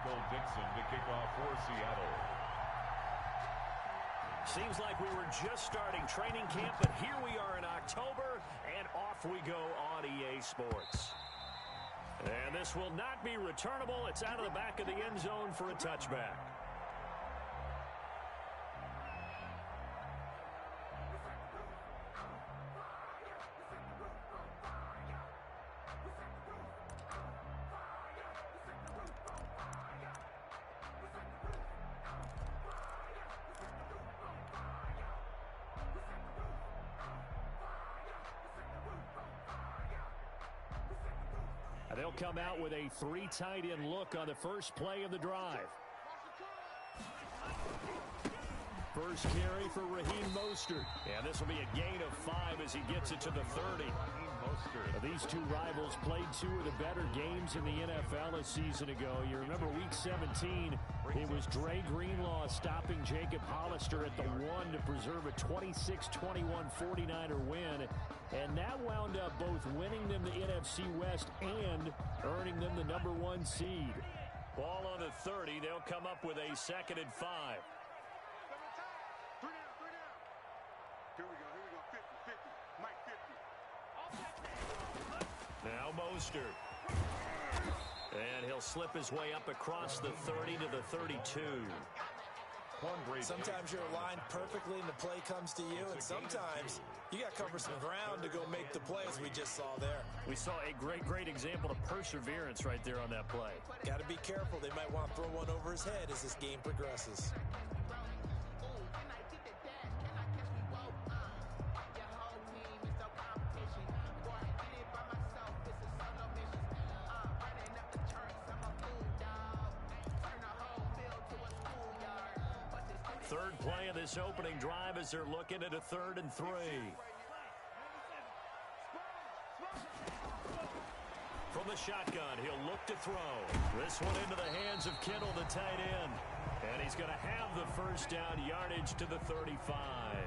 Michael Dixon to kick off for Seattle. Seems like we were just starting training camp, but here we are in October, and off we go on EA Sports. And this will not be returnable. It's out of the back of the end zone for a touchback. They'll come out with a 3 tight end look on the first play of the drive. First carry for Raheem Mostert. And this will be a gain of 5 as he gets it to the 30. These two rivals played 2 of the better games in the NFL a season ago. You remember week 17, it was Dre Greenlaw stopping Jacob Hollister at the 1 to preserve a 26-21 49er win. And that wound up both winning them the NFC West and earning them the #1 seed. Ball on the 30. They'll come up with a 2nd and 5. Here we go. 50, 50. Mike 50. Now Mostert. And he'll slip his way up across the 30 to the 32. Sometimes you're aligned perfectly and the play comes to you, and sometimes you got to cover some ground to go make the play, as we just saw there. We saw a great example of perseverance right there on that play. Got to be careful. They might want to throw one over his head as this game progresses. Third play of this opening drive as they're looking at a 3rd and 3. From the shotgun, he'll look to throw. This one into the hands of Kittle, the tight end. And he's going to have the first down yardage to the 35.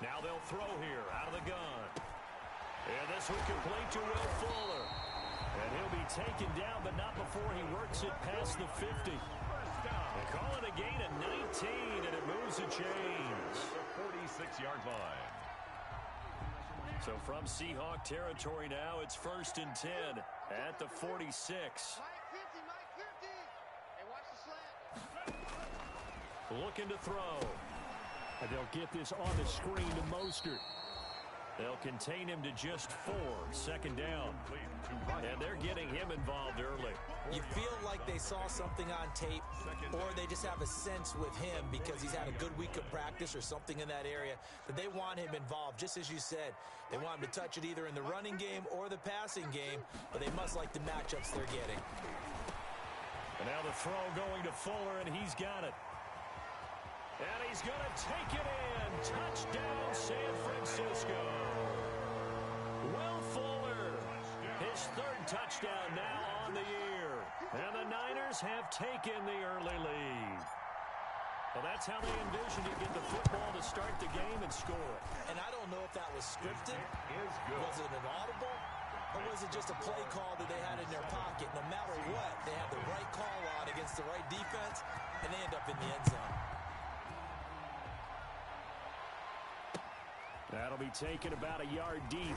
Now they'll throw here out of the gun. And this will complete to Will Fuller. And he'll be taken down, but not before he works it past the 50. They call it a gain of 19, and it moves the chains. The 46-yard line. So from Seahawk territory now, it's 1st and 10 at the 46. Mike 50, Mike 50. Hey, watch the slant. Looking to throw. And they'll get this on the screen to Mostert. They'll contain him to just 4. 2nd down. And they're getting him involved early. You feel like they saw something on tape, or they just have a sense with him because he's had a good week of practice or something in that area that they want him involved. Just as you said, they want him to touch it either in the running game or the passing game, but they must like the matchups they're getting. And now the throw going to Fuller, and he's got it. And he's going to take it in. Touchdown, San Francisco. Will Fuller, his 3rd touchdown now on the year. And the Niners have taken the early lead. Well, that's how they envisioned to get the football to start the game and score it. And I don't know if that was scripted. Was it an audible? Or was it just a play call that they had in their pocket? No matter what, they had the right call on against the right defense, and they end up in the end zone. That'll be taken about a yard deep.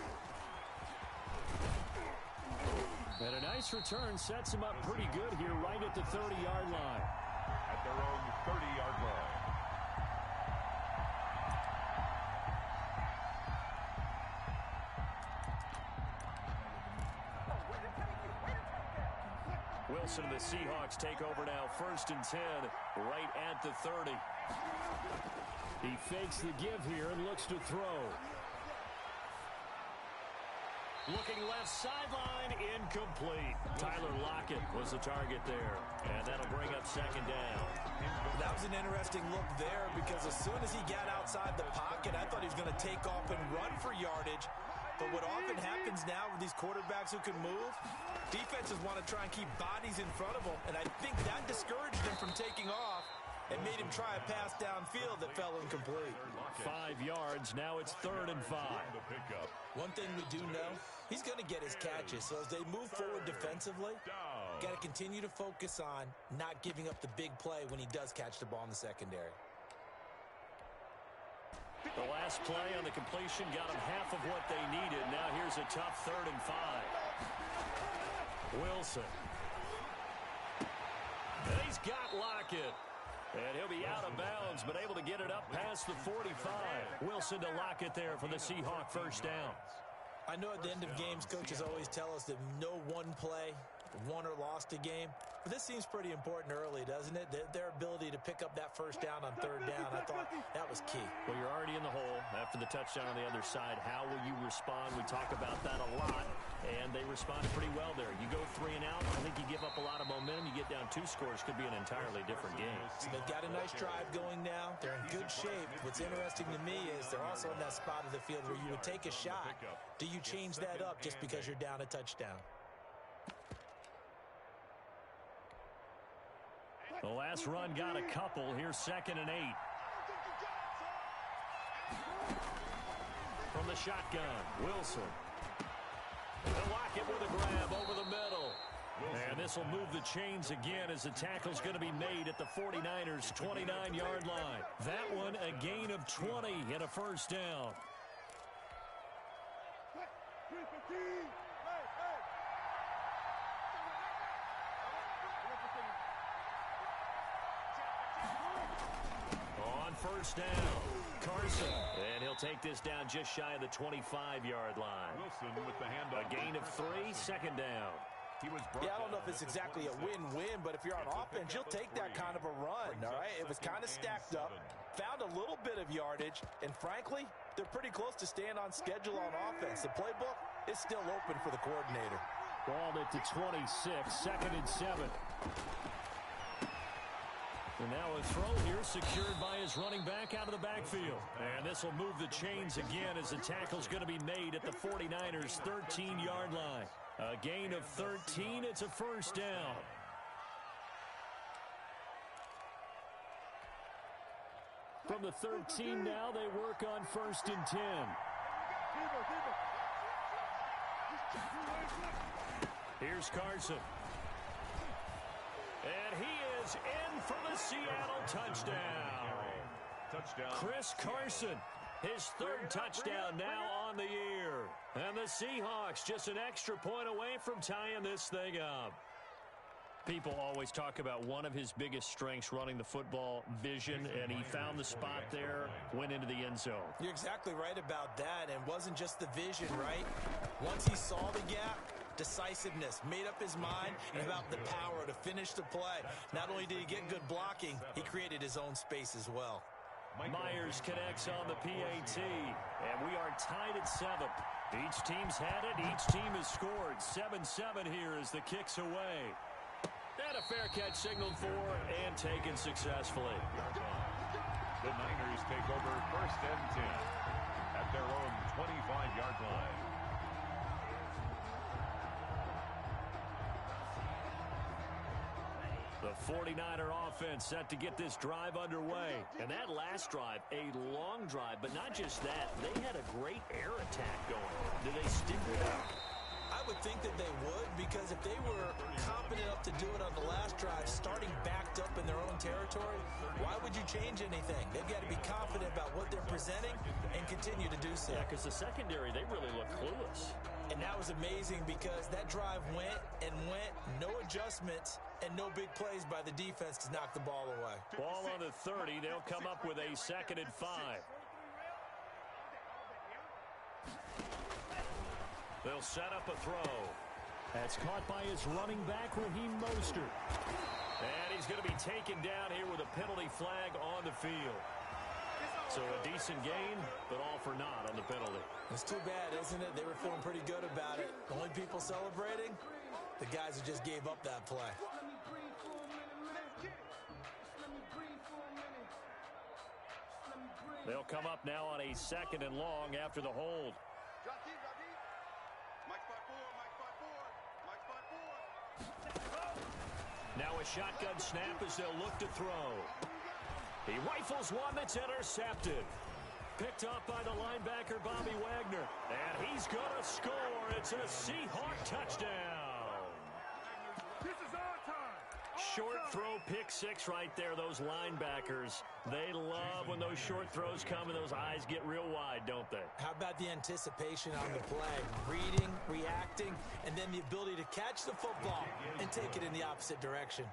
And a nice return sets him up pretty good here right at the 30-yard line. At their own 30-yard line. Wilson and the Seahawks take over now, 1st and 10, right at the 30. He fakes the give here and looks to throw. Looking left sideline, incomplete. Tyler Lockett was the target there, and that'll bring up second down. That was an interesting look there because as soon as he got outside the pocket, I thought he was going to take off and run for yardage. But what often happens now with these quarterbacks who can move, defenses want to try and keep bodies in front of them, and I think that discouraged him from taking off and made him try a pass downfield that fell incomplete. 5 yards, now it's 3rd and 5. One thing we do know, he's going to get his catches. So as they move forward defensively, got to continue to focus on not giving up the big play when he does catch the ball in the secondary. The last play on the completion got them half of what they needed. Now here's a tough 3rd and 5. Wilson. And he's got Lockett. And he'll be out of bounds, but able to get it up past the 45. Wilson to Lockett there for the Seahawk first down. I know at the end of games, coaches always tell us that no one play won or lost a game. But this seems pretty important early, doesn't it? Their ability to pick up that first down on 3rd down, I thought that was key. Well, you're already in the hole after the touchdown on the other side. How will you respond? We talk about that a lot, and they responded pretty well there. You go 3 and out, I think you give up a lot of momentum. You get down 2 scores, could be an entirely different game. So they've got a nice drive going now. They're in good shape. What's interesting to me is they're also in that spot of the field where you would take a shot. Do you change that up just because you're down a touchdown? The last run got a couple. Here's 2nd and 8. From the shotgun, Wilson. And Lockett with a grab over the middle. And this will move the chains again as the tackle's going to be made at the 49ers' 29-yard line. That one a gain of 20 and a first down. On first down, Carson. And he'll take this down just shy of the 25-yard line. Wilson with the handoff. A gain of 3, second down. Yeah, I don't know if it's exactly a win-win, but if you're on offense, you'll take that kind of a run, all right? It was kind of stacked up, found a little bit of yardage, and frankly, they're pretty close to staying on schedule on offense. The playbook is still open for the coordinator. Balled it to 26, 2nd and 7. And now a throw here secured by his running back out of the backfield. And this will move the chains again as the tackle's going to be made at the 49ers' 13-yard line. A gain of 13. It's a first down. From the 13 now, they work on 1st and 10. Here's Carson. And he is in for the Seattle touchdown. Chris Carson, his 3rd touchdown now on the year. And the Seahawks just an extra point away from tying this thing up. People always talk about one of his biggest strengths, running the football, vision, and he found the spot there, went into the end zone. You're exactly right about that, and wasn't just the vision, right? Once he saw the gap, decisiveness, made up his mind, and about the power to finish the play. Not only did he get good blocking, he created his own space as well. Myers connects on the PAT, and we are tied at 7. Each team's had it. Each team has scored. 7-7 here as the kick's away. And a fair catch signaled for and taken successfully. The Niners take over 1st and 10 at their own 25-yard line. The 49er offense set to get this drive underway. And that last drive, a long drive, but not just that. They had a great air attack going. Do they stick with it? I would think that they would, because if they were confident enough to do it on the last drive, starting backed up in their own territory, why would you change anything? They've got to be confident about what they're presenting and continue to do so. Yeah, because the secondary, they really look clueless. And that was amazing because that drive went and went, no adjustments, and no big plays by the defense to knock the ball away. Ball on the 30. They'll come up with a 2nd and 5. They'll set up a throw. That's caught by his running back, Raheem Mostert. And he's going to be taken down here with a penalty flag on the field. So a decent gain, but all for naught on the penalty. It's too bad, isn't it? They were feeling pretty good about it. The only people celebrating, the guys who just gave up that play. They'll come up now on a 2nd and long after the hold. Drop deep, drop deep. Mike spot 4, Mike spot 4, Mike spot 4. Now a shotgun snap as they'll look to throw. He rifles one that's intercepted. Picked up by the linebacker, Bobby Wagner. And he's going to score. It's a Seahawk touchdown. This is our time. Short throw, pick 6 right there. Those linebackers, they love when those short throws come and those eyes get real wide, don't they? How about the anticipation on the play? Reading, reacting, and then the ability to catch the football and take it in the opposite direction.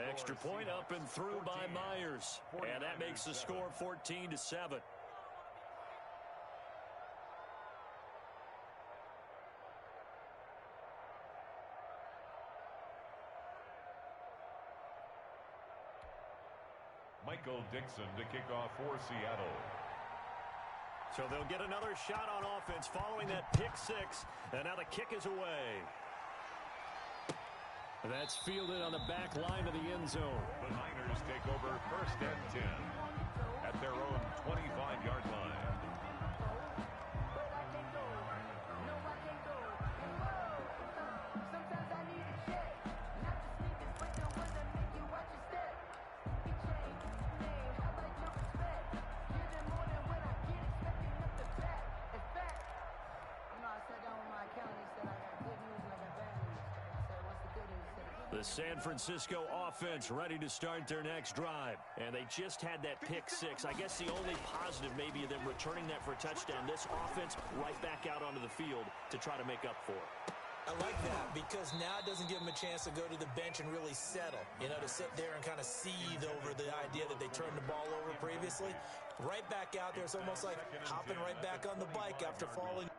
Extra point up and through by Myers. And that makes the score 14-7. Michael Dixon to kick off for Seattle. So they'll get another shot on offense following that pick 6. And now the kick is away. That's fielded on the back line of the end zone. The Niners take over 1st and 10 at their own 25-yard line. The San Francisco offense ready to start their next drive. And they just had that pick 6. I guess the only positive maybe of them returning that for a touchdown. This offense right back out onto the field to try to make up for it. I like that because now it doesn't give them a chance to go to the bench and really settle. You know, to sit there and kind of seethe over the idea that they turned the ball over previously. Right back out there. It's almost like hopping right back on the bike after falling.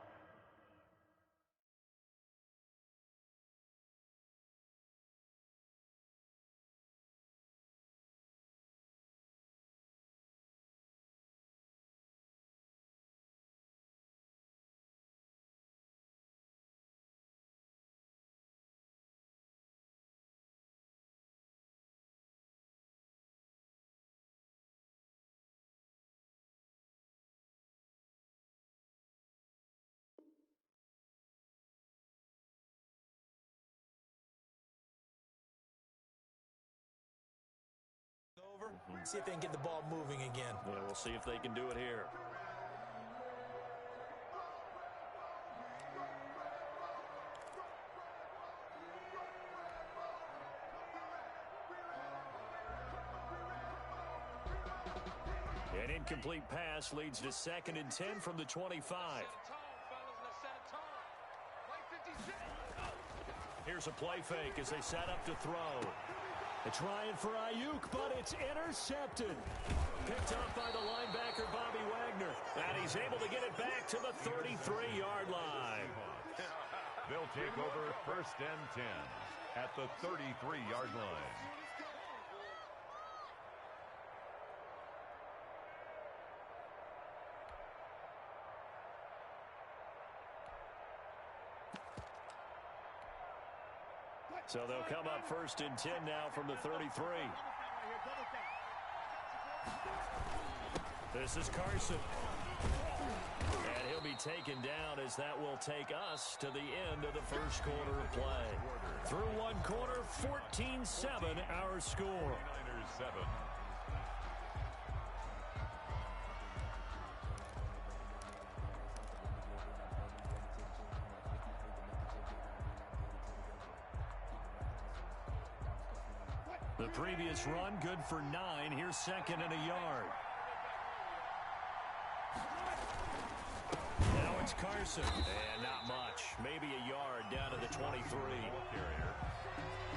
See if they can get the ball moving again. Yeah, we'll see if they can do it here. An incomplete pass leads to 2nd and 10 from the 25. Here's a play fake as they set up to throw. They're trying for Ayuk, but it's intercepted. Picked up by the linebacker, Bobby Wagner. And he's able to get it back to the 33-yard line. They'll take over 1st and 10 at the 33-yard line. So they'll come up 1st and 10 now from the 33. This is Carson. And he'll be taken down as that will take us to the end of the first quarter of play. Through one quarter, 14-7 our score. 49ers 7. The previous run, good for 9. Here's 2nd and a yard. Now it's Carson. And not much. Maybe a yard down to the 23.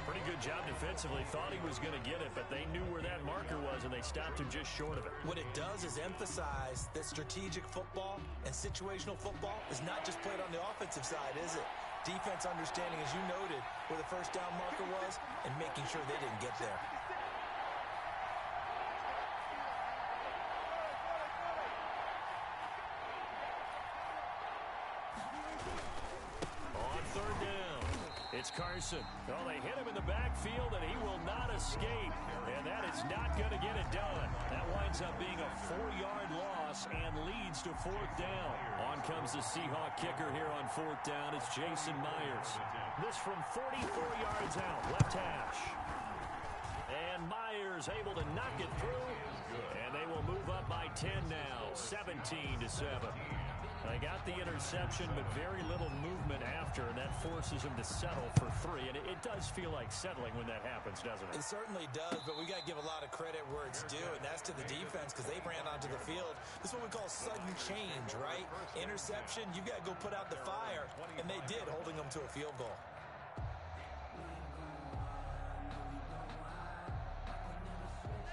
Pretty good job defensively. Thought he was going to get it, but they knew where that marker was, and they stopped him just short of it. What it does is emphasize that strategic football and situational football is not just played on the offensive side, is it? Defense understanding, as you noted, where the first down marker was and making sure they didn't get there. It's Carson. Oh, they hit him in the backfield, and he will not escape. And that is not going to get it done. That winds up being a 4-yard loss and leads to 4th down. On comes the Seahawk kicker here on 4th down. It's Jason Myers. This from 44 yards out, left hash. And Myers able to knock it through. And they will move up by 10 now, 17-7. They got the interception, but very little movement after, and that forces him to settle for 3. And it does feel like settling when that happens, doesn't it? It certainly does, but we got to give a lot of credit where it's due, and that's to the defense because they ran onto the field. This is what we call sudden change, right? Interception, you got to go put out the fire, and they did, holding them to a field goal.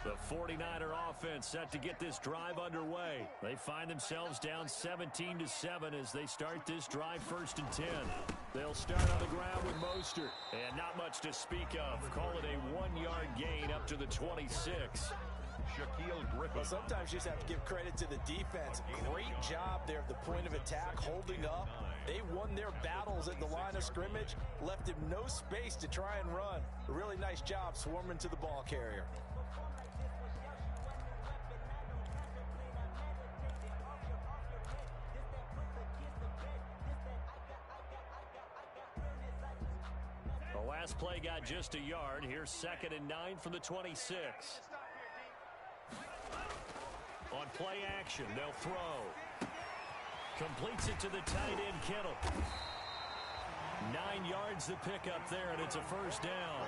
The 49er offense set to get this drive underway. They find themselves down 17-7 as they start this drive 1st and 10. They'll start on the ground with Mostert. And not much to speak of. Call it a 1-yard gain up to the 26. Well, sometimes you just have to give credit to the defense. Great job there at the point of attack, holding up. They won their battles at the line of scrimmage, left him no space to try and run. A really nice job swarming to the ball carrier. The last play got just a yard. Here's 2nd and 9 from the 26. On play action, they'll throw. Completes it to the tight end, Kittle. 9 yards to pick up there, and it's a 1st down.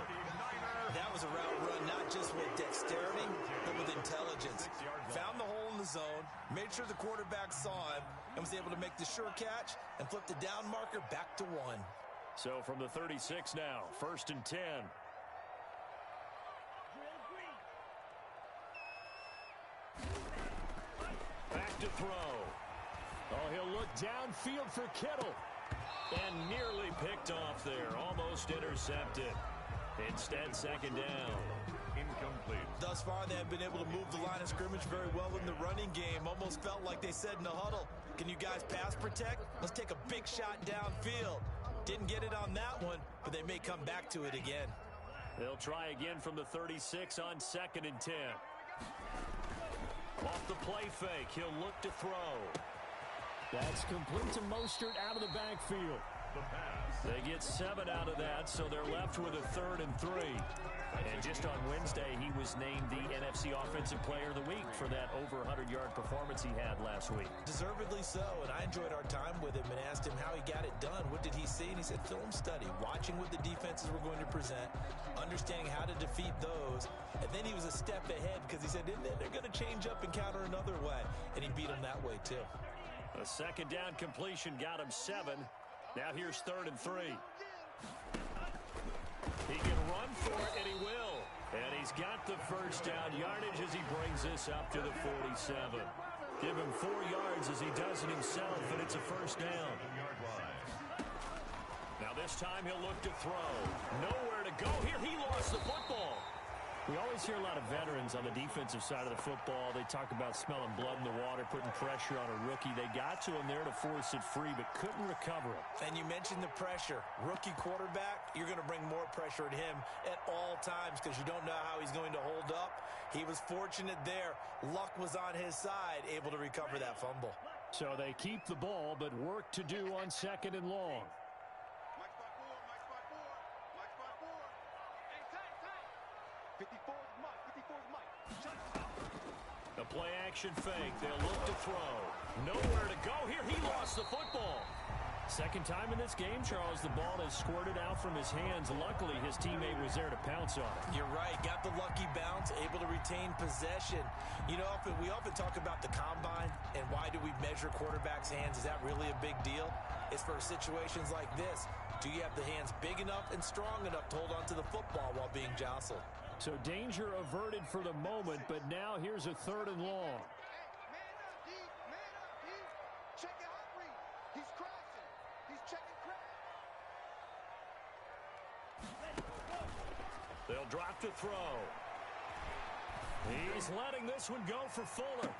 That was a route run, not just with dexterity, but with intelligence. Found the hole in the zone, made sure the quarterback saw him, and was able to make the sure catch and flip the down marker back to 1. So from the 36 now, 1st and 10. Back to throw. Oh, he'll look downfield for Kittle. And nearly picked off there. Almost intercepted. Instead, 2nd down. Incomplete. Thus far, they have been able to move the line of scrimmage very well in the running game. Almost felt like they said in the huddle, can you guys pass protect? Let's take a big shot downfield. Didn't get it on that one, but they may come back to it again. They'll try again from the 36 on 2nd and 10. Off the play fake, he'll look to throw. That's complete to Mostert out of the backfield. The pass. They get 7 out of that, so they're left with a 3rd and 3. And just on Wednesday, he was named the NFC Offensive Player of the Week for that over 100-yard performance he had last week. Deservedly so, and I enjoyed our time with him and asked him how he got it done. What did he see? And he said film study, watching what the defenses were going to present, understanding how to defeat those. And then he was a step ahead because he said, and then they're going to change up and counter another way. And he beat them that way, too. A 2nd down completion got him 7. Now here's 3rd and 3. He can run for it, and he will. And he's got the 1st down yardage as he brings this up to the 47. Give him 4 yards as he does it himself, and it's a 1st down. Now this time he'll look to throw. Nowhere to go here. He lost the football. We always hear a lot of veterans on the defensive side of the football. They talk about smelling blood in the water, putting pressure on a rookie. They got to him there to force it free, but couldn't recover it. And you mentioned the pressure. Rookie quarterback, you're going to bring more pressure at him at all times because you don't know how he's going to hold up. He was fortunate there. Luck was on his side, able to recover that fumble. So they keep the ball, but work to do on 2nd and long. Mike spot 4, Mike spot 4, Mike spot 4. Hey, tight. 54 is Mike, 54 is Mike. The play action fake. They'll look to throw. Nowhere to go here. He lost the football. 2nd time in this game, Charles, the ball has squirted out from his hands. Luckily, his teammate was there to pounce on it. You're right. Got the lucky bounce, able to retain possession. You know, we often talk about the combine and why do we measure quarterbacks' hands. Is that really a big deal? It's for situations like this. Do you have the hands big enough and strong enough to hold on to the football while being jostled? So danger averted for the moment, but now here's a 3rd and long. Man up, D. Check it out, Reed. He's crashing. He's checking crash. They'll drop to throw. He's letting this one go for Fuller.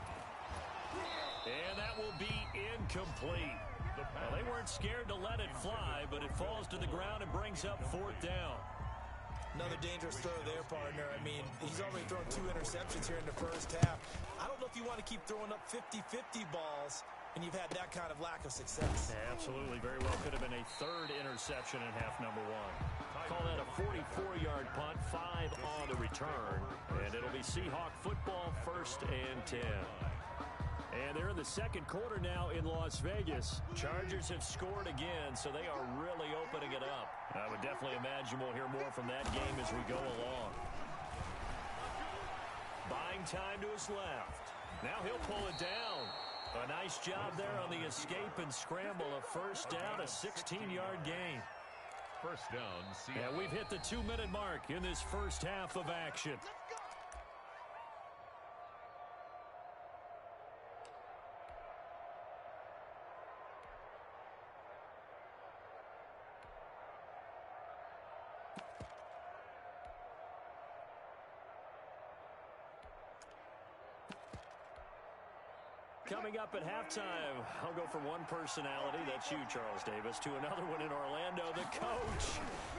And that will be incomplete. Well, they weren't scared to let it fly, but it falls to the ground and brings up 4th down. Another dangerous throw there, partner. I mean, he's already thrown 2 interceptions here in the first half. I don't know if you want to keep throwing up 50-50 balls, and you've had that kind of lack of success. Yeah, absolutely. Very well could have been a 3rd interception in half number 1. Call that a 44-yard punt, 5 on the return. And it'll be Seahawk football, 1st and 10. And they're in the second quarter now in Las Vegas. Chargers have scored again, so they are really opening it up. I would definitely imagine we'll hear more from that game as we go along. Buying time to his left. Now he'll pull it down. A nice job there on the escape and scramble. A 1st down, a 16-yard gain. 1st down, and we've hit the 2-minute mark in this first half of action. Coming up at halftime, I'll go from one personality, that's you, Charles Davis, to another one in Orlando, the coach.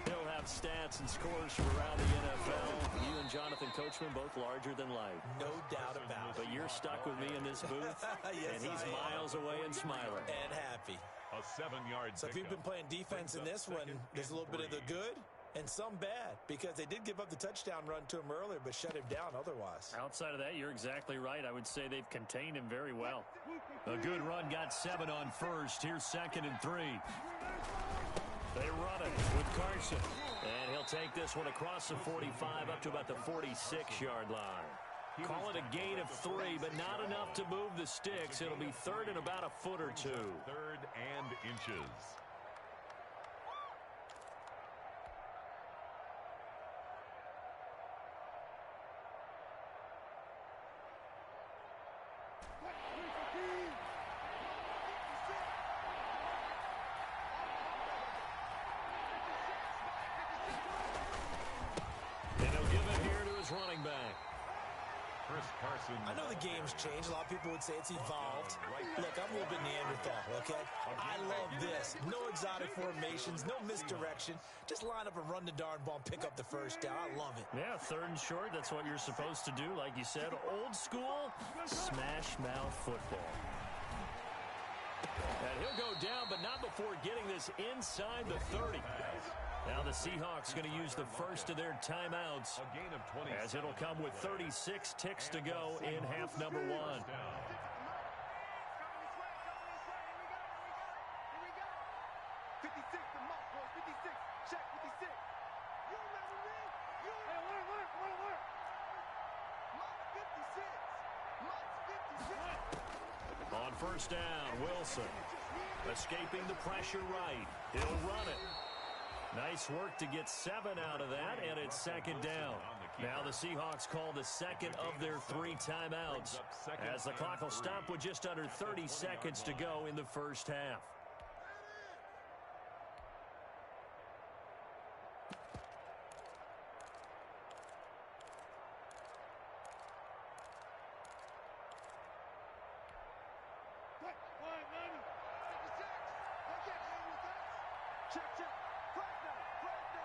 He'll have stats and scores from around the NFL. You and Jonathan Coachman, both larger than life. No doubt about it. But you're stuck with me in this booth, yes, and he's miles away and smiling. And happy. A 7-yard So if you've been playing defense in this one, there's a little bit of the good and some bad, because they did give up the touchdown run to him earlier, but shut him down otherwise. Outside of that, you're exactly right. I would say they've contained him very well. A good run got 7 on 1st. Here's 2nd and 3. They run it with Carson. And he'll take this one across the 45 up to about the 46-yard line. Call it a gain of 3, but not enough to move the sticks. It'll be 3rd and about a foot or 2. 3rd and inches. Running back. Carson. I know the game's changed. A lot of people would say it's evolved. Look, I'm a little bit Neanderthal, okay? I love this. No exotic formations, no misdirection. Just line up and run the darn ball and pick up the 1st down. I love it. Yeah, 3rd and short. That's what you're supposed to do. Like you said, old school smash mouth football. And he'll go down, but not before getting this inside the 30. Now the Seahawks going to use the first of their timeouts, A gain of 20 as it'll come with 36 ticks to go in half number 1. 56 to Mott, boys. 56. Check 56. You remember me? You remember me? Mott's 56. Mott's 56. On 1st down, Wilson escaping the pressure right. He'll run it. Nice work to get 7 out of that, and it's 2nd down. Now the Seahawks call the 2nd of their 3 timeouts, as the clock will stop with just under 30 seconds to go in the first half. Check, check. First down. Watch the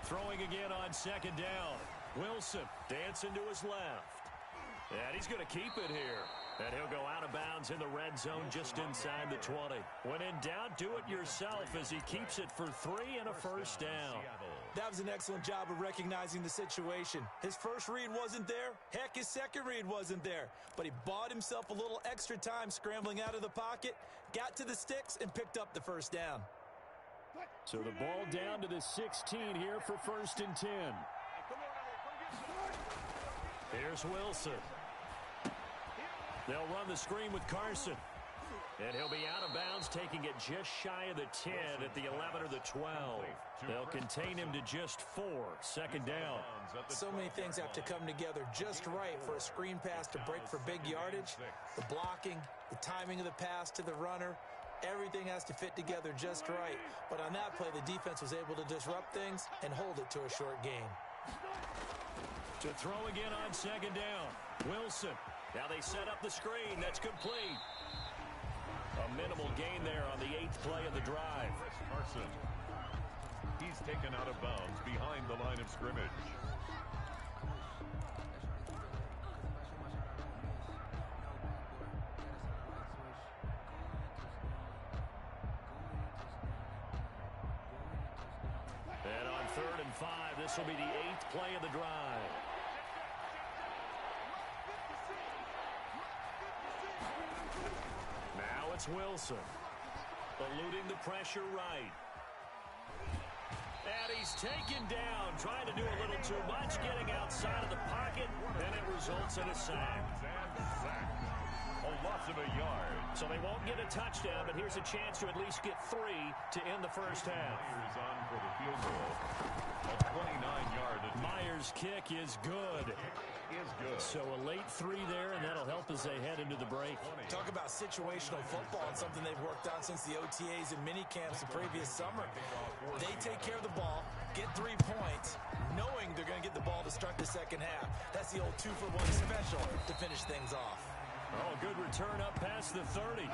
Throwing again on 2nd down. Wilson dancing to his left. And he's going to keep it here. And he'll go out of bounds in the red zone just inside the 20. When in doubt, do it yourself as he keeps it for 3 and a 1st down. That was an excellent job of recognizing the situation. His first read wasn't there. Heck, his second read wasn't there. But he bought himself a little extra time scrambling out of the pocket, got to the sticks, and picked up the 1st down. So the ball down to the 16 here for 1st and 10. Here's Wilson. They'll run the screen with Carson. And he'll be out of bounds, taking it just shy of the 10 at the 11 or the 12. They'll contain him to just 4. 2nd down. So many things have to come together just right for a screen pass to break for big yardage. The blocking, the timing of the pass to the runner, Everything has to fit together just right. But on that play, the defense was able to disrupt things and hold it to a short gain. To throw again on second down. Wilson. Now they set up the screen. That's complete. A minimal gain there on the 8th play of the drive. Carson. He's taken out of bounds behind the line of scrimmage. And on 3rd and 5, this will be the 8th play of the drive. Now it's Wilson. Eluding the pressure right. And he's taken down, trying to do a little too much, getting outside of the pocket, and it results in a sack. A loss of a yard. So they won't get a touchdown, but here's a chance to at least get 3 to end the first half. Myers on for the field goal. A 29-yard attempt. Myers' kick is good. Is good. So a late 3 there, and that'll help as they head into the break. Talk about situational football and something they've worked on since the OTAs and mini camps the previous summer. They take care of the ball, get 3 points, knowing they're going to get the ball to start the second half. That's the old 2-for-1 special to finish things off. Oh, good return up past the 30.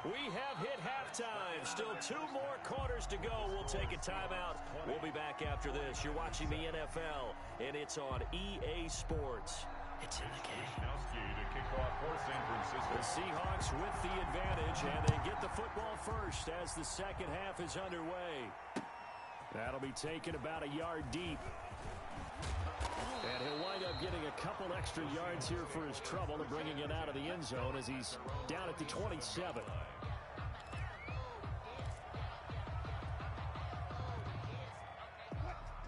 We have hit halftime. Still 2 more quarters to go. We'll take a timeout. We'll be back after this. You're watching the NFL, and it's on EA Sports. It's in the game. To kick off for San Francisco. The Seahawks with the advantage, and they get the football first as the second half is underway. That'll be taken about a yard deep. And he'll wind up getting a couple extra yards here for his trouble and bringing it out of the end zone as he's down at the 27.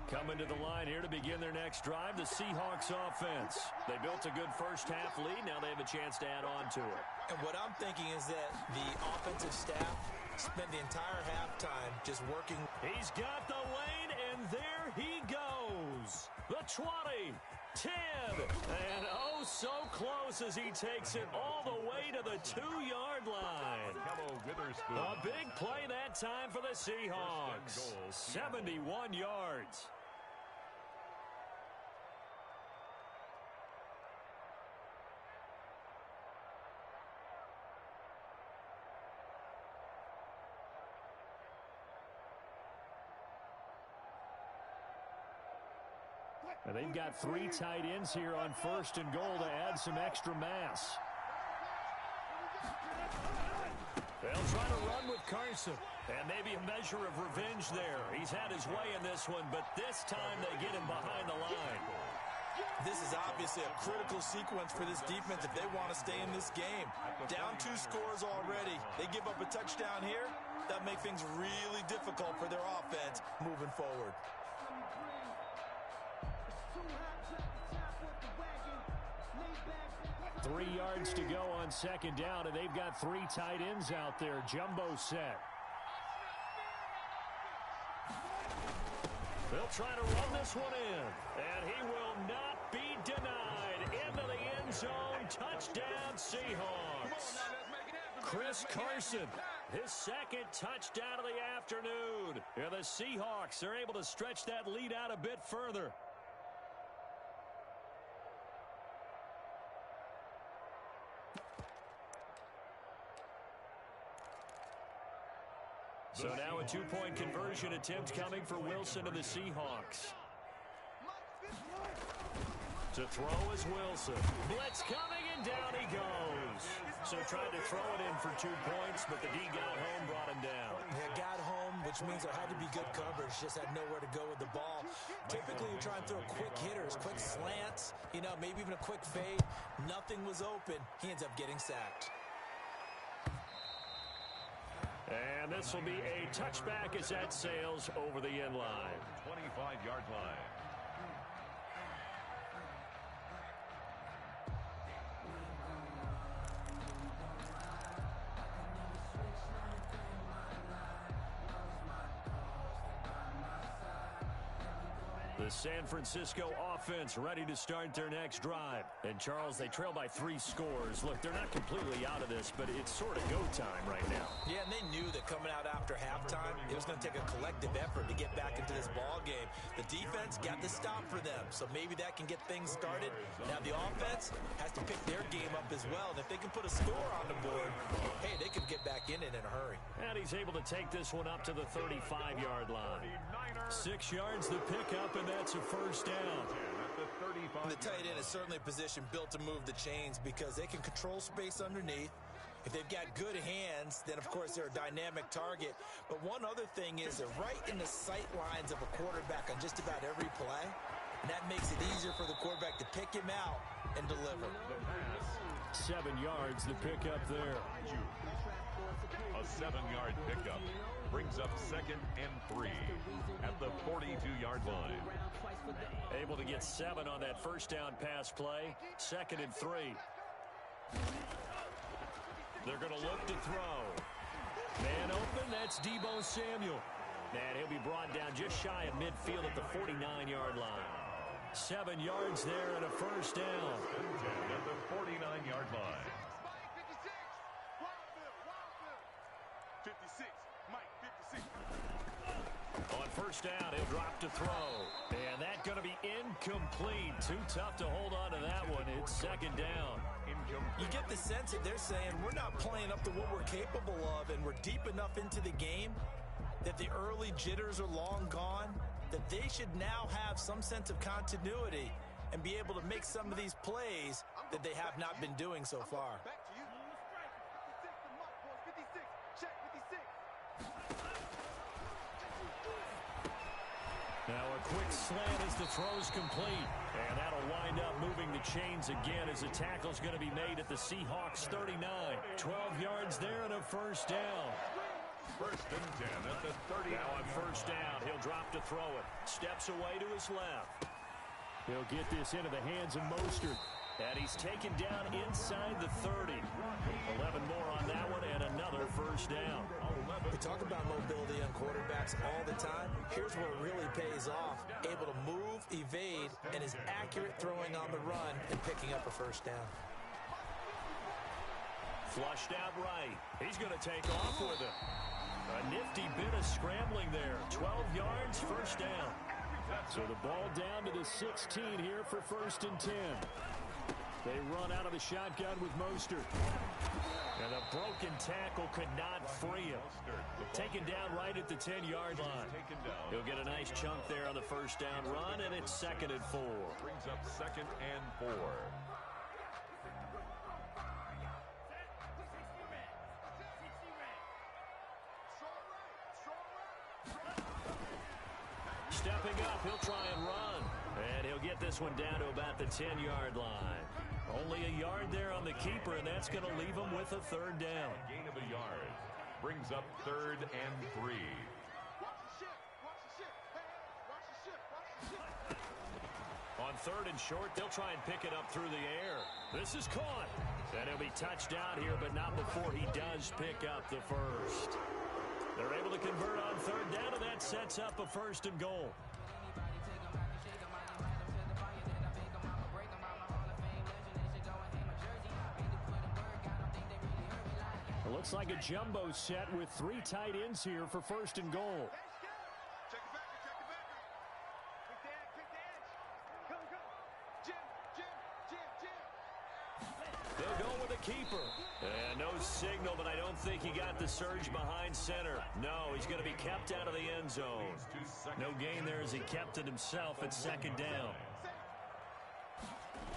Coming to the line here to begin their next drive, the Seahawks offense. They built a good first half lead. Now they have a chance to add on to it. And what I'm thinking is that the offensive staff spent the entire halftime just working. He's got the lane, and there he goes. The 20, 10, and oh so close as he takes it all the way to the 2-yard line. A big play that time for the Seahawks. 71 yards. And they've got 3 tight ends here on 1st and goal to add some extra mass. They'll try to run with Carson. And maybe a measure of revenge there. He's had his way in this one, but this time they get him behind the line. This is obviously a critical sequence for this defense if they want to stay in this game. Down 2 scores already. They give up a touchdown here. That makes things really difficult for their offense moving forward. 3 yards to go on second down, and they've got 3 tight ends out there. Jumbo set. They'll try to run this one in, and he will not be denied. Into the end zone. Touchdown, Seahawks. Chris Carson, his 2nd touchdown of the afternoon. And the Seahawks are able to stretch that lead out a bit further. So now a 2-point conversion attempt coming for Wilson to the Seahawks. To throw is Wilson. Blitz coming, and down he goes. So tried to throw it in for 2 points, but the D got home, brought him down. He got home, which means there had to be good coverage. Just had nowhere to go with the ball. Typically, you try and throw quick hitters, quick slants, maybe even a quick fade. Nothing was open. He ends up getting sacked. And this will be a touchback as that sails over the end line. 25-yard line. The San Francisco offense ready to start their next drive. And, Charles, they trail by 3 scores. Look, they're not completely out of this, but it's sort of go time right now. Yeah, and they knew that coming out after halftime, it was going to take a collective effort to get back into this ball game. The defense got the stop for them, so maybe that can get things started. Now the offense has to pick their game up as well. And if they can put a score on the board, hey, they could get back in it in a hurry. And he's able to take this one up to the 35-yard line. 6 yards the pickup, and that's a first down. And the tight end is certainly a position built to move the chains because they can control space underneath. If they've got good hands, then, of course, they're a dynamic target. But one other thing is they're right in the sight lines of a quarterback on just about every play. And that makes it easier for the quarterback to pick him out and deliver. 7 yards the pickup there. A 7-yard pickup brings up 2nd and 3 at the 42-yard line. Able to get 7 on that first down pass play. 2nd and 3. They're going to look to throw. Man open, that's Deebo Samuel. And he'll be brought down just shy of midfield at the 49-yard line. 7 yards there and a first down. At the 49-yard line. 56, Mike, 56. On first down, he'll drop to throw. And that's going to be incomplete. Too tough to hold on to that one. It's 2nd down. You get the sense that they're saying we're not playing up to what we're capable of, and we're deep enough into the game that the early jitters are long gone, that they should now have some sense of continuity and be able to make some of these plays that they have not been doing so far. Back to you. 56 to Mike, boys. 56. Check 56. Now a quick slant as the throw's complete. And that'll wind up moving the chains again as the tackle's going to be made at the Seahawks 39. 12 yards there and a first down. 1st and 10 at the 30. Now on first down, he'll drop to throw it. Steps away to his left. He'll get this into the hands of Mostert. And he's taken down inside the 30. 11 more on that one and another first down. We talk about mobility on quarterbacks all the time. Here's where it really pays off. Able to move, evade, and is accurate throwing on the run and picking up a first down. Flushed out right. He's going to take off with it. A nifty bit of scrambling there. 12 yards, first down. So the ball down to the 16 here for 1st and 10. They run out of the shotgun with Mostert. And a broken tackle could not free him. Taken down right at the 10-yard line. He'll get a nice chunk there on the first down run, and it's 2nd and 4. Brings up 2nd and 4. Stepping up, he'll try and run. And he'll get this one down to about the 10-yard line. Only a yard there on the keeper, and that's going to leave him with a 3rd down. Gain of a yard. Brings up 3rd and 3. On 3rd and short, they'll try and pick it up through the air. This is caught. And he'll be touched down here, but not before he does pick up the first. They're able to convert on 3rd down, and that sets up a 1st and goal. It looks like a jumbo set with 3 tight ends here for 1st and goal. Check the backer, check the backer. Quick the edge. Go, go. Jim. They'll go with a keeper. And no signal, but I don't think he got the surge behind center. No, he's going to be kept out of the end zone. No gain there as he kept it himself at 2nd down.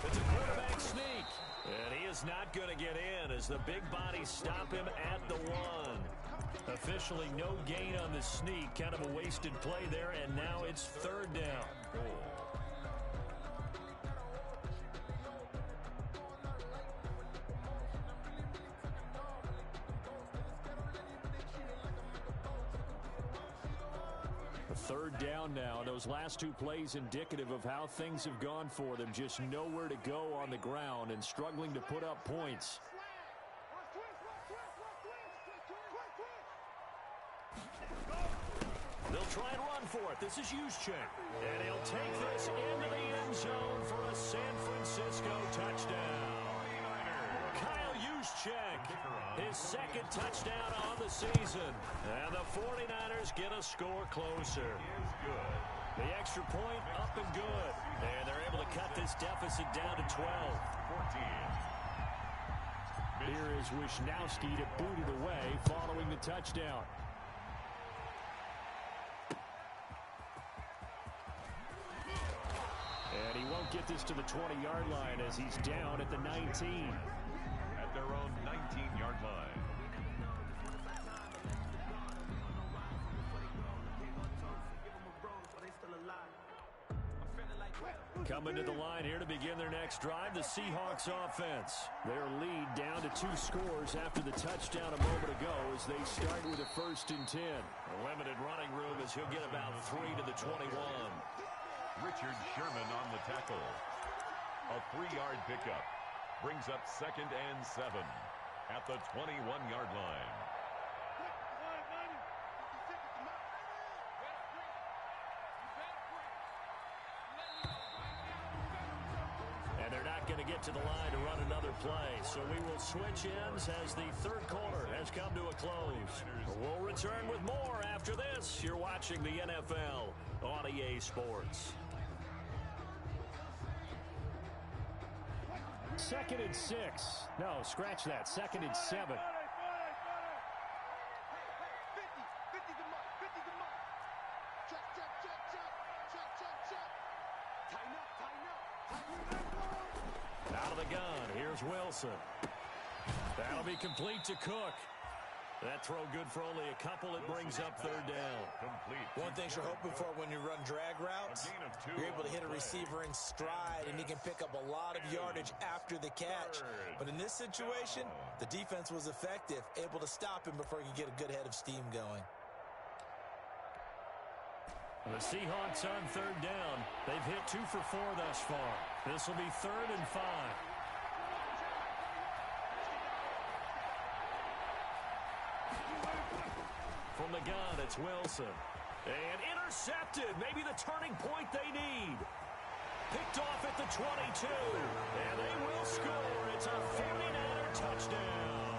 It's a quarterback sneak. And he is not going to get in as the big bodies stop him at the 1. Officially no gain on the sneak. Kind of a wasted play there, and now it's 3rd down. Third down now, and those last 2 plays indicative of how things have gone for them. Just nowhere to go on the ground and struggling to put up points. They'll try and run for it. This is Juszczyk. And he'll take this into the end zone for a San Francisco touchdown. Kyle Juszczyk, his second touchdown on the season. And the 49ers get a score closer. The extra point up and good. And they're able to cut this deficit down to 12. 14. Here is Wisnowski to boot it away following the touchdown. And he won't get this to the 20-yard line as he's down at the 19. At their own 19-yard line. Coming to the line here to begin their next drive, the Seahawks offense. Their lead down to 2 scores after the touchdown a moment ago as they start with a 1st and 10. A limited running room as he'll get about 3 to the 21. Richard Sherman on the tackle. A 3-yard pickup. Brings up 2nd and 7 at the 21-yard line. And they're not going to get to the line to run another play. So we will switch ends as the third quarter has come to a close. We'll return with more after this. You're watching the NFL on EA Sports. 2nd and 6. No, scratch that. 2nd and 7. 50 the mark. 50 the mark. Check. Tighten up. Out of the gun. Here's Wilson. That'll be complete to Cook. That throw good for only a couple. It brings up 3rd down. Complete. One thing you're hoping for when you run drag routes, you're able to hit a receiver in stride, and he can pick up a lot of yardage after the catch. But in this situation, the defense was effective, able to stop him before he could get a good head of steam going. The Seahawks on 3rd down. They've hit 2 for 4 thus far. This will be 3rd and 5. From the gun, it's Wilson. And intercepted. Maybe the turning point they need. Picked off at the 22. And they will score. It's a 49er touchdown.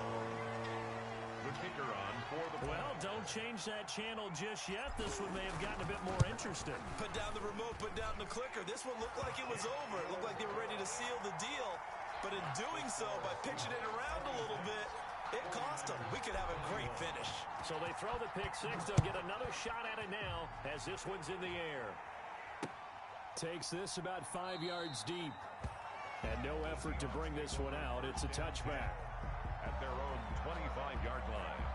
The kicker on for the Well, don't change that channel just yet. This one may have gotten a bit more interesting. Put down the remote, put down the clicker. This one looked like it was over. It looked like they were ready to seal the deal. But in doing so, by pitching it around a little bit, it cost them. We could have a great finish. So they throw the pick 6. They'll get another shot at it now as this one's in the air. Takes this about 5 yards deep. And no effort to bring this one out. It's a touchback. at their own 25-yard line.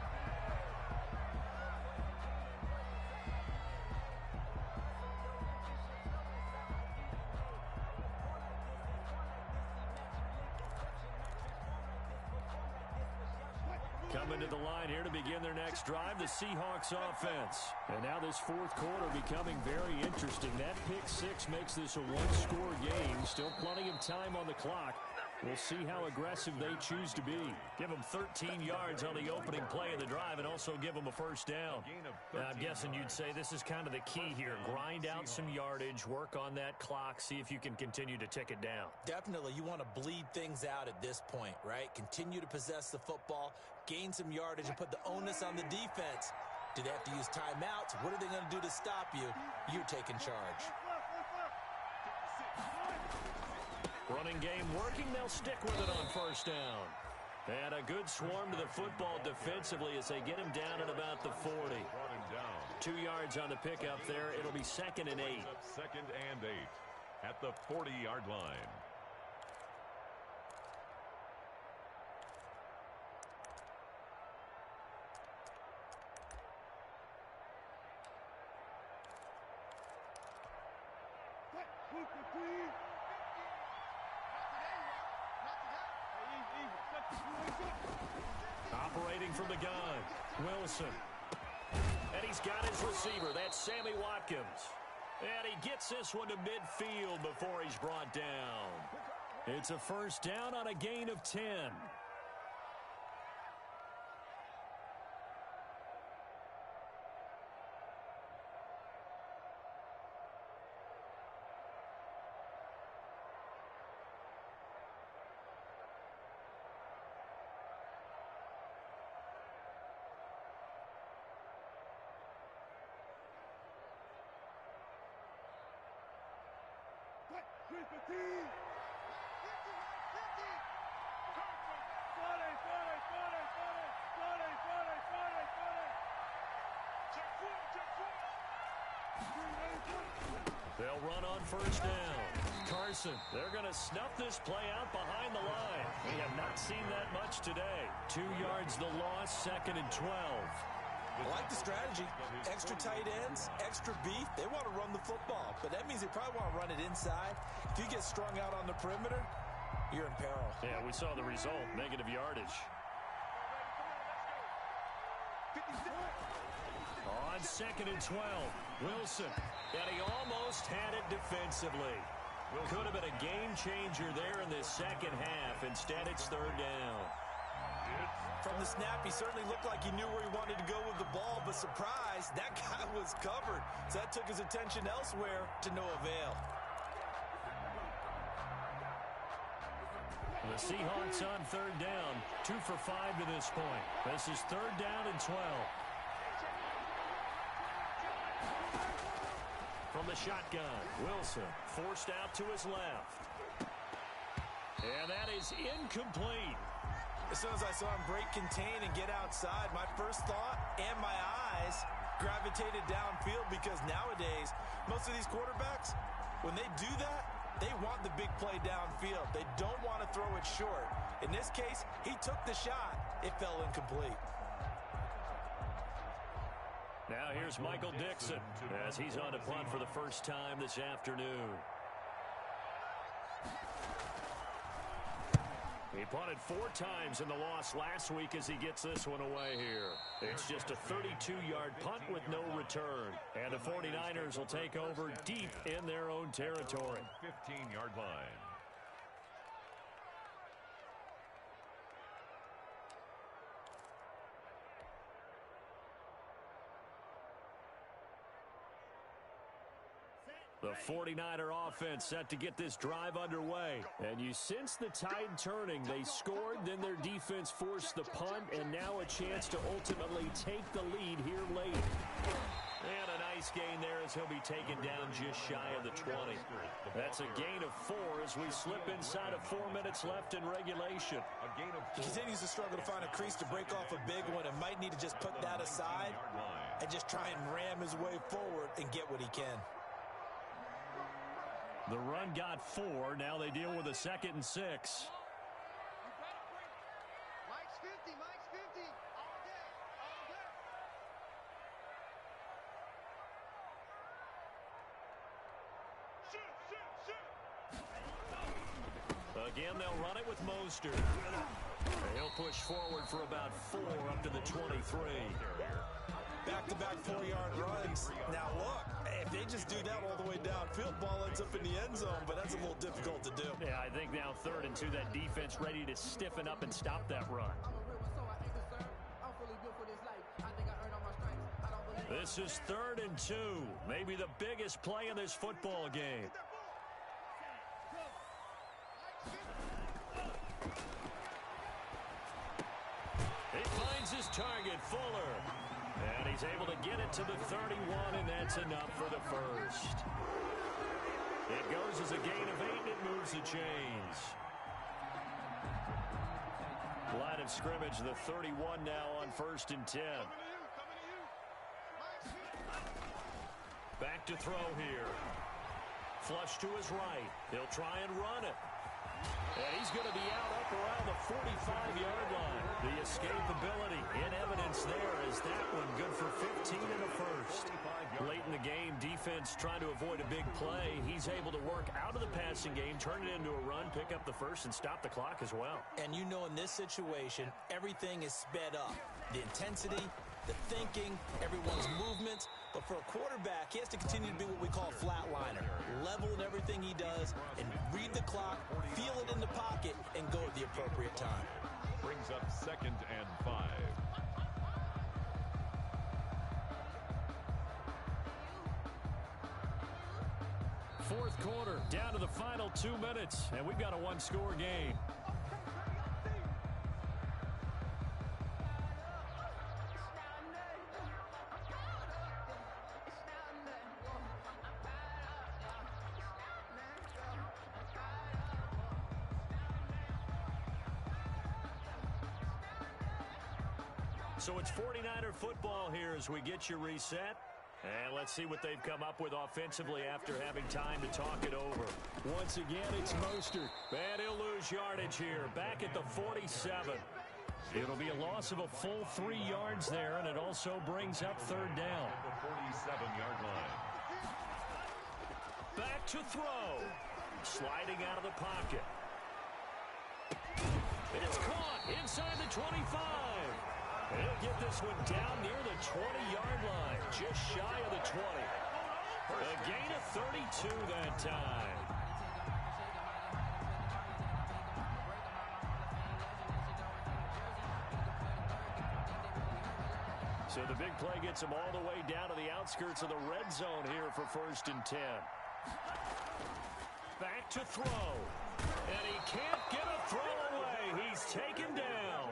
Coming to the line here to begin their next drive, the Seahawks offense. And now this fourth quarter becoming very interesting. That pick six makes this a one-score game. Still plenty of time on the clock. We'll see how aggressive they choose to be. Give them 13 yards on the opening play of the drive and also give them a first down. I'm guessing you'd say this is kind of the key here. Grind out some yardage, work on that clock, see if you can continue to tick it down. Definitely. You want to bleed things out at this point, right? Continue to possess the football, gain some yardage, and put the onus on the defense. Do they have to use timeouts? What are they going to do to stop you? You're taking charge. Running game working. They'll stick with it on first down. And a good swarm to the football defensively as they get him down at about the 40. 2 yards on the pickup there. It'll be 2nd and 8. 2nd and 8 at the 40-yard line. Operating from the gun, Wilson. And he's got his receiver. That's Sammy Watkins. And he gets this one to midfield before he's brought down. It's a first down on a gain of 10. They'll run on first down. Carson, they're going to snuff this play out behind the line. We have not seen that much today. 2 yards the loss, 2nd and 12. I like the strategy. Extra tight ends, extra beef. They want to run the football, but that means they probably want to run it inside. If you get strung out on the perimeter, you're in peril. Yeah, we saw the result, negative yardage. On 2nd and 12, Wilson. And he almost had it defensively. Could have been a game changer there in this second half. Instead, it's 3rd down. From the snap, he certainly looked like he knew where he wanted to go with the ball, but surprise, that guy was covered. So that took his attention elsewhere to no avail. The Seahawks on 3rd down, 2 for 5 to this point. This is 3rd down and 12. From the shotgun, Wilson forced out to his left. And that is incomplete. As soon as I saw him break contain and get outside, my first thought and my eyes gravitated downfield, because nowadays, most of these quarterbacks, when they do that, they want the big play downfield. They don't want to throw it short. In this case, he took the shot. It fell incomplete. Now here's Michael Dixon as he's on to punt for the first time this afternoon. He punted 4 times in the loss last week as he gets this one away here. It's just a 32-yard punt with no return. And the 49ers will take over deep in their own territory. 15-yard line. The 49er offense set to get this drive underway. And you sense the tide turning. They scored, then their defense forced the punt, and now a chance to ultimately take the lead here late. And a nice gain there as he'll be taken down just shy of the 20. That's a gain of 4 as we slip inside of 4 minutes left in regulation. He continues to struggle to find a crease to break off a big one, and might need to just put that aside and just try and ram his way forward and get what he can. The run got 4. Now they deal with a 2nd and 6. Mike's 50, Mike's 50. All day, all day. Again, they'll run it with Mostert. He'll push forward for about 4 up to the 23. Back-to-back 4-yard runs. Now look, if they just do that all the way downfield, ball ends up in the end zone, but that's a little difficult to do. Yeah, I think now 3rd and 2, that defense ready to stiffen up and stop that run. This is 3rd and 2, maybe the biggest play in this football game. He finds his target, Fuller. And he's able to get it to the 31, and that's enough for the first. It goes as a gain of 8, and it moves the chains. Line of scrimmage, the 31 now on 1st and 10. Back to throw here. Flush to his right. He'll try and run it. And he's going to be out up around the 45-yard line. The escapability in evidence there as that one good for 15 in the first. Late in the game, defense trying to avoid a big play. He's able to work out of the passing game, turn it into a run, pick up the first, and stop the clock as well. And you know in this situation, everything is sped up. The intensity, the thinking, everyone's movements. But for a quarterback, he has to continue to be what we call a flatliner. Level in everything he does and read the clock, feel it in the pocket, and go at the appropriate time. Brings up 2nd and 5. Fourth quarter, down to the final 2 minutes, and we've got a 1-score game. So it's 49er football here as we get you reset. And let's see what they've come up with offensively after having time to talk it over. Once again, it's Mostert. And he'll lose yardage here, back at the 47. It'll be a loss of a full 3 yards there, and it also brings up third down. The 47-yard line. Back to throw. Sliding out of the pocket. It's caught inside the 25. He'll get this one down near the 20-yard line, just shy of the 20. A gain of 32 that time. So the big play gets him all the way down to the outskirts of the red zone here for 1st and 10. Back to throw. And he can't get a throw away. He's taken down.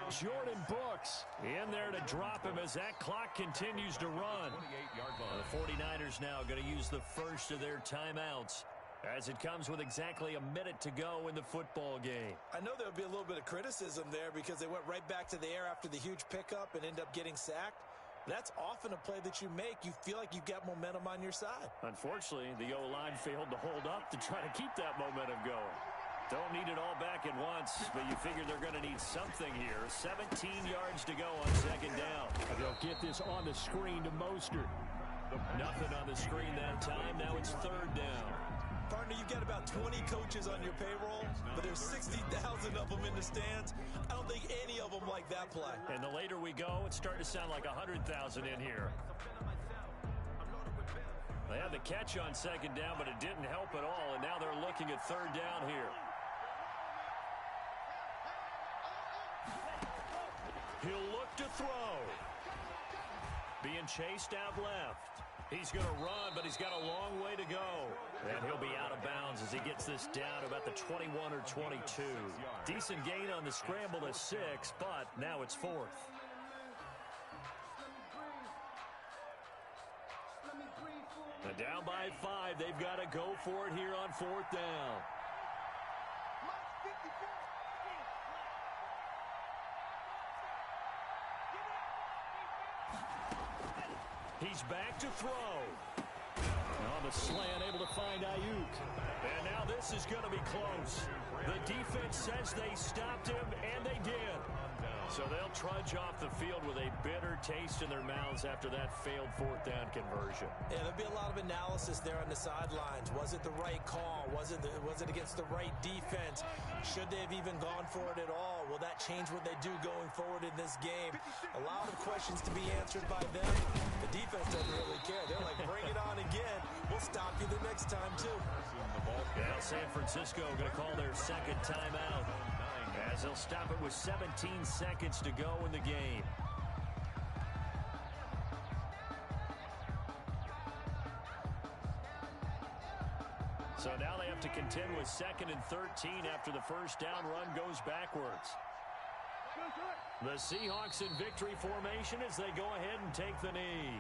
Jordan Brooks in there to drop him as that clock continues to run. The 49ers now going to use the first of their timeouts as it comes with exactly a minute to go in the football game. I know there'll be a little bit of criticism there because they went right back to the air after the huge pickup and end up getting sacked. That's often a play that you make. You feel like you've got momentum on your side. Unfortunately, the O-line failed to hold up to try to keep that momentum going. Don't need it all back at once, but you figure they're going to need something here. 17 yards to go on 2nd down. They'll get this on the screen to Mostert. Nothing on the screen that time. Now it's 3rd down. Partner, you've got about 20 coaches on your payroll, but there's 60,000 of them in the stands. I don't think any of them like that play. And the later we go, it's starting to sound like 100,000 in here. They had the catch on 2nd down, but it didn't help at all, and now they're looking at 3rd down here. He'll look to throw. Being chased out left. He's going to run, but he's got a long way to go. And he'll be out of bounds as he gets this down to about the 21 or 22. Decent gain on the scramble to 6, but now it's 4th. And down by 5, they've got to go for it here on 4th down. He's back to throw. On the slant, able to find Ayuk. And now this is going to be close. The defense says they stopped him, and they did. So they'll trudge off the field with a bitter taste in their mouths after that failed 4th down conversion. Yeah, there'll be a lot of analysis there on the sidelines. Was it the right call? Was it against the right defense? Should they have even gone for it at all? Will that change what they do going forward in this game? A lot of questions to be answered by them. The defense doesn't really care. They're like, bring it on again. We'll stop you the next time, too. Now San Francisco going to call their 2nd timeout as they'll stop it with 17 seconds to go in the game. So now they have to contend with 2nd and 13 after the first down run goes backwards. The Seahawks in victory formation as they go ahead and take the knee.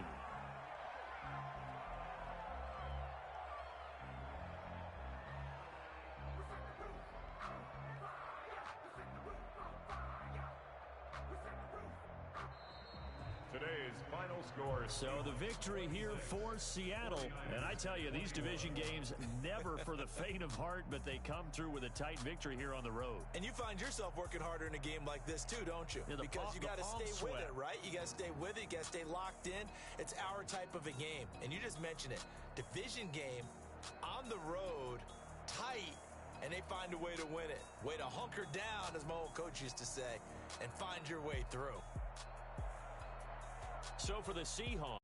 Today's final score. So the victory here for Seattle. And I tell you, these division games never for the faint of heart, but they come through with a tight victory here on the road. And you find yourself working harder in a game like this too, don't you? Yeah, because you got to stay with it, right? You got to stay with it. You got to stay locked in. It's our type of a game. And you just mentioned it. Division game on the road, tight, and they find a way to win it. Way to hunker down, as my old coach used to say, and find your way through. So for the Seahawks,